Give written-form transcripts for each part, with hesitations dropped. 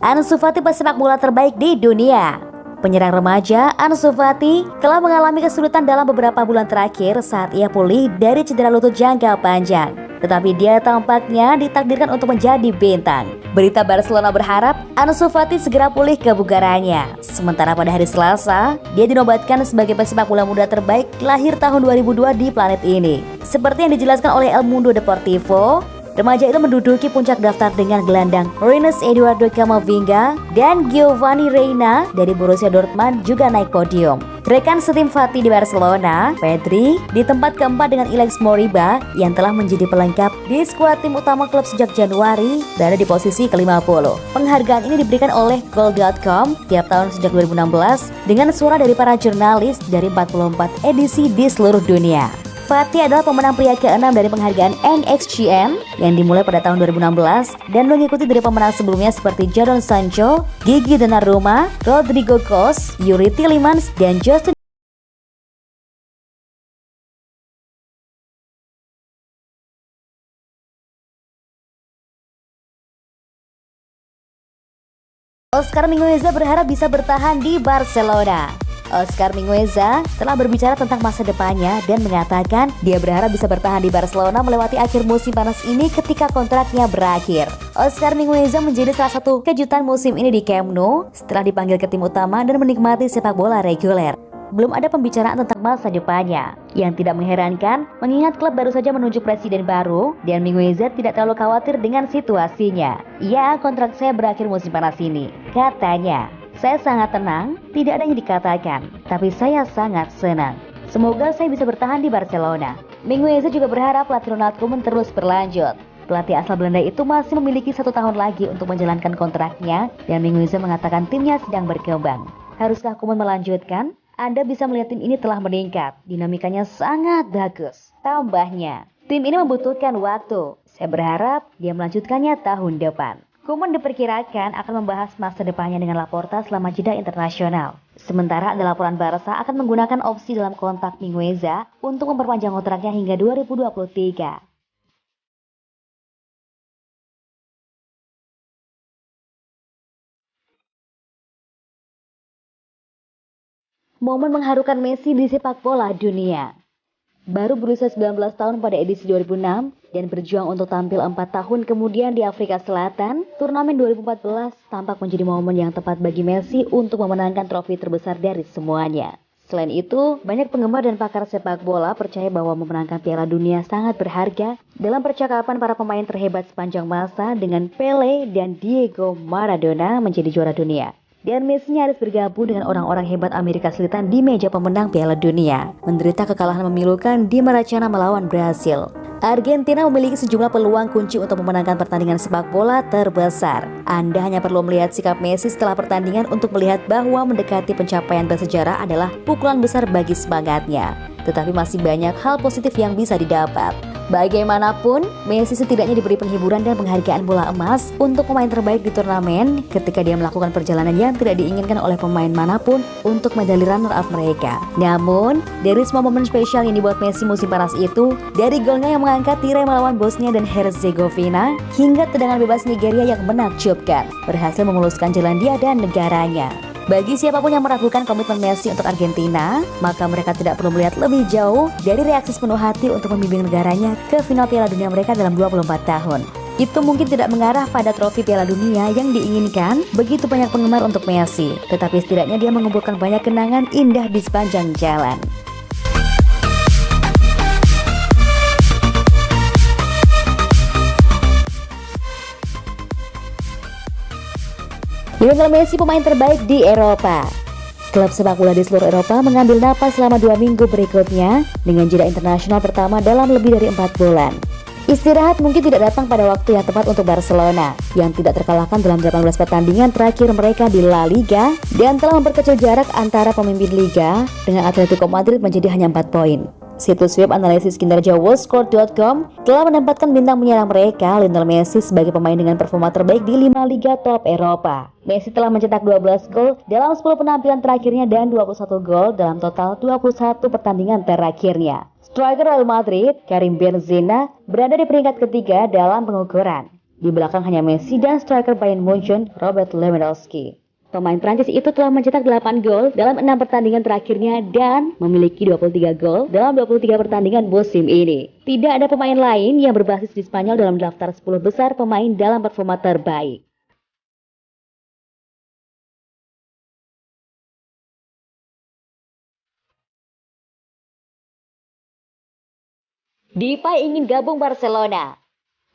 Ansu Fati pesepak bola terbaik di dunia. Penyerang remaja Ansu Fati telah mengalami kesulitan dalam beberapa bulan terakhir saat ia pulih dari cedera lutut jangka panjang. Tetapi dia tampaknya ditakdirkan untuk menjadi bintang. Berita Barcelona berharap Ansu Fati segera pulih kebugarannya. Sementara pada hari Selasa, dia dinobatkan sebagai pesepak bola muda terbaik lahir tahun 2002 di planet ini. Seperti yang dijelaskan oleh El Mundo Deportivo, remaja itu menduduki puncak daftar dengan gelandang Rinus Eduardo Camavinga dan Giovanni Reina dari Borussia Dortmund juga naik podium. Rekan setim Fati di Barcelona, Pedri, di tempat keempat dengan Alex Moriba yang telah menjadi pelengkap di skuad tim utama klub sejak Januari, berada di posisi ke-50. Penghargaan ini diberikan oleh Goal.com tiap tahun sejak 2016 dengan suara dari para jurnalis dari 44 edisi di seluruh dunia. Fati adalah pemenang pria ke-6 dari penghargaan NXGN yang dimulai pada tahun 2016 dan mengikuti dari pemenang sebelumnya seperti Jadon Sancho, Gigi Donnarumma, Rodrigo Kos, Yuri Tielemans, dan Justin. Oscar Mingueza berharap bisa bertahan di Barcelona. Oscar Mingueza telah berbicara tentang masa depannya dan mengatakan dia berharap bisa bertahan di Barcelona melewati akhir musim panas ini ketika kontraknya berakhir. Oscar Mingueza menjadi salah satu kejutan musim ini di Camp Nou setelah dipanggil ke tim utama dan menikmati sepak bola reguler. Belum ada pembicaraan tentang masa depannya, yang tidak mengherankan mengingat klub baru saja menunjuk presiden baru dan Mingueza tidak terlalu khawatir dengan situasinya. Ya, kontrak saya berakhir musim panas ini, katanya. Saya sangat tenang, tidak ada yang dikatakan, tapi saya sangat senang. Semoga saya bisa bertahan di Barcelona. Mingueza juga berharap pelatih Ronald Koeman terus berlanjut. Pelatih asal Belanda itu masih memiliki 1 tahun lagi untuk menjalankan kontraknya dan Mingueza mengatakan timnya sedang berkembang. Haruskah Koeman melanjutkan? Anda bisa melihat tim ini telah meningkat, dinamikanya sangat bagus. Tambahnya, tim ini membutuhkan waktu. Saya berharap dia melanjutkannya tahun depan. Koeman diperkirakan akan membahas masa depannya dengan Laporta selama jeda internasional. Sementara ada laporan Barca akan menggunakan opsi dalam kontrak Mingueza untuk memperpanjang kontraknya hingga 2023. Momen mengharukan Messi di sepak bola dunia. Baru berusia 19 tahun pada edisi 2006 dan berjuang untuk tampil 4 tahun kemudian di Afrika Selatan, turnamen 2014 tampak menjadi momen yang tepat bagi Messi untuk memenangkan trofi terbesar dari semuanya. Selain itu, banyak penggemar dan pakar sepak bola percaya bahwa memenangkan Piala Dunia sangat berharga dalam percakapan para pemain terhebat sepanjang masa dengan Pele dan Diego Maradona menjadi juara dunia. Dan Messi harus bergabung dengan orang-orang hebat Amerika Serikat di meja pemenang Piala Dunia, menderita kekalahan memilukan di Maracana melawan Brasil. Argentina memiliki sejumlah peluang kunci untuk memenangkan pertandingan sepak bola terbesar. Anda hanya perlu melihat sikap Messi setelah pertandingan untuk melihat bahwa mendekati pencapaian bersejarah adalah pukulan besar bagi semangatnya. Tetapi masih banyak hal positif yang bisa didapat. Bagaimanapun, Messi setidaknya diberi penghiburan dan penghargaan bola emas untuk pemain terbaik di turnamen ketika dia melakukan perjalanan yang tidak diinginkan oleh pemain manapun untuk medali runner-up mereka. Namun, dari semua momen spesial yang dibuat Messi musim panas itu, dari golnya yang mengangkat tirai melawan Bosnia dan Herzegovina hingga tendangan bebas Nigeria yang menakjubkan, berhasil memuluskan jalan dia dan negaranya. Bagi siapapun yang meragukan komitmen Messi untuk Argentina, maka mereka tidak perlu melihat lebih jauh dari reaksi sepenuh hati untuk membimbing negaranya ke final Piala Dunia mereka dalam 24 tahun. Itu mungkin tidak mengarah pada trofi Piala Dunia yang diinginkan begitu banyak penggemar untuk Messi, tetapi setidaknya dia mengumpulkan banyak kenangan indah di sepanjang jalan. Lionel Messi pemain terbaik di Eropa. Klub sepak bola di seluruh Eropa mengambil napas selama 2 minggu berikutnya dengan jeda internasional pertama dalam lebih dari 4 bulan. Istirahat mungkin tidak datang pada waktu yang tepat untuk Barcelona yang tidak terkalahkan dalam 18 pertandingan terakhir mereka di La Liga dan telah memperkecil jarak antara pemimpin Liga dengan Atletico Madrid menjadi hanya 4 poin. Situs web analisis kinerja worldscore.com telah menempatkan bintang penyerang mereka, Lionel Messi, sebagai pemain dengan performa terbaik di 5 liga top Eropa. Messi telah mencetak 12 gol dalam 10 penampilan terakhirnya dan 21 gol dalam total 21 pertandingan terakhirnya. Striker Real Madrid, Karim Benzema, berada di peringkat ketiga dalam pengukuran. Di belakang hanya Messi dan striker Bayern Munchen, Robert Lewandowski. Pemain Prancis itu telah mencetak 8 gol dalam 6 pertandingan terakhirnya dan memiliki 23 gol dalam 23 pertandingan musim ini. Tidak ada pemain lain yang berbasis di Spanyol dalam daftar 10 besar pemain dalam performa terbaik. Depay ingin gabung Barcelona.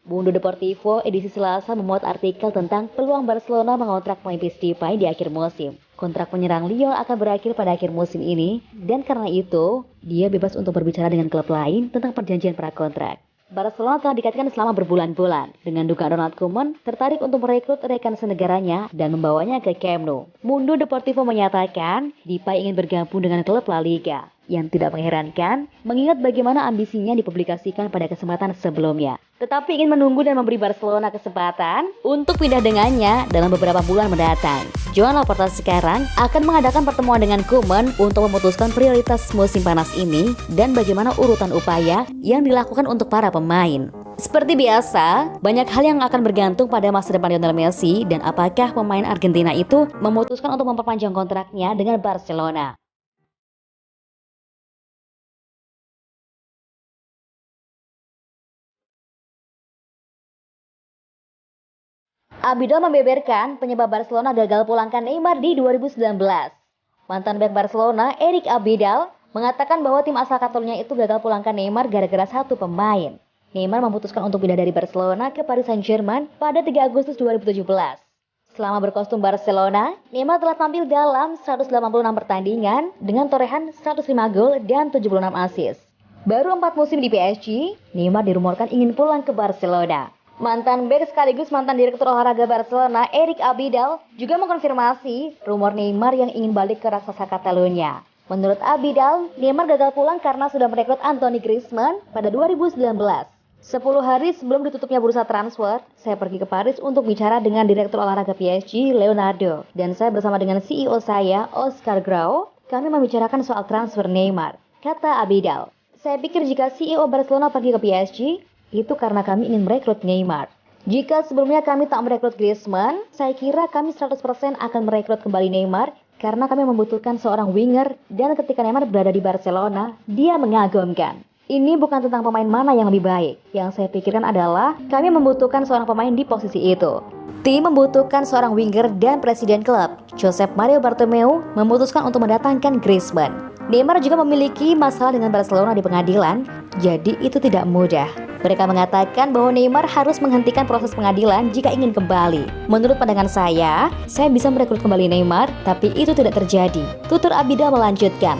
Mundo Deportivo edisi Selasa memuat artikel tentang peluang Barcelona mengontrak Memphis Depay di akhir musim. Kontrak penyerang Lyon akan berakhir pada akhir musim ini, dan karena itu, dia bebas untuk berbicara dengan klub lain tentang perjanjian prakontrak. Barcelona telah dikaitkan selama berbulan-bulan dengan dugaan Ronald Koeman tertarik untuk merekrut rekan senegaranya dan membawanya ke Camp Nou. Mundo Deportivo menyatakan Depay ingin bergabung dengan klub La Liga. Yang tidak mengherankan, mengingat bagaimana ambisinya dipublikasikan pada kesempatan sebelumnya. Tetapi ingin menunggu dan memberi Barcelona kesempatan untuk pindah dengannya dalam beberapa bulan mendatang. Joan Laporta sekarang akan mengadakan pertemuan dengan Koeman untuk memutuskan prioritas musim panas ini dan bagaimana urutan upaya yang dilakukan untuk para pemain. Seperti biasa, banyak hal yang akan bergantung pada masa depan Lionel Messi dan apakah pemain Argentina itu memutuskan untuk memperpanjang kontraknya dengan Barcelona. Abidal membeberkan penyebab Barcelona gagal pulangkan Neymar di 2019. Mantan bek Barcelona, Eric Abidal, mengatakan bahwa tim asal Catalunya itu gagal pulangkan Neymar gara-gara satu pemain. Neymar memutuskan untuk pindah dari Barcelona ke Paris Saint-Germain pada 3 Agustus 2017. Selama berkostum Barcelona, Neymar telah tampil dalam 186 pertandingan dengan torehan 105 gol dan 76 assist. Baru 4 musim di PSG, Neymar dirumorkan ingin pulang ke Barcelona. Mantan bek sekaligus mantan direktur olahraga Barcelona, Eric Abidal, juga mengkonfirmasi rumor Neymar yang ingin balik ke raksasa Catalunya. Menurut Abidal, Neymar gagal pulang karena sudah merekrut Anthony Griezmann pada 2019. 10 hari sebelum ditutupnya bursa transfer, saya pergi ke Paris untuk bicara dengan direktur olahraga PSG, Leonardo. Dan saya bersama dengan CEO saya, Oscar Grau, kami membicarakan soal transfer Neymar, kata Abidal. Saya pikir jika CEO Barcelona pergi ke PSG, itu karena kami ingin merekrut Neymar. Jika sebelumnya kami tak merekrut Griezmann, saya kira kami 100% akan merekrut kembali Neymar karena kami membutuhkan seorang winger dan ketika Neymar berada di Barcelona, dia mengagumkan. Ini bukan tentang pemain mana yang lebih baik. Yang saya pikirkan adalah kami membutuhkan seorang pemain di posisi itu. Tim membutuhkan seorang winger dan presiden klub, Josep Mario Bartomeu, memutuskan untuk mendatangkan Griezmann. Neymar juga memiliki masalah dengan Barcelona di pengadilan, jadi itu tidak mudah. Mereka mengatakan bahwa Neymar harus menghentikan proses pengadilan jika ingin kembali. Menurut pandangan saya bisa merekrut kembali Neymar, tapi itu tidak terjadi. Tutur Abidal melanjutkan.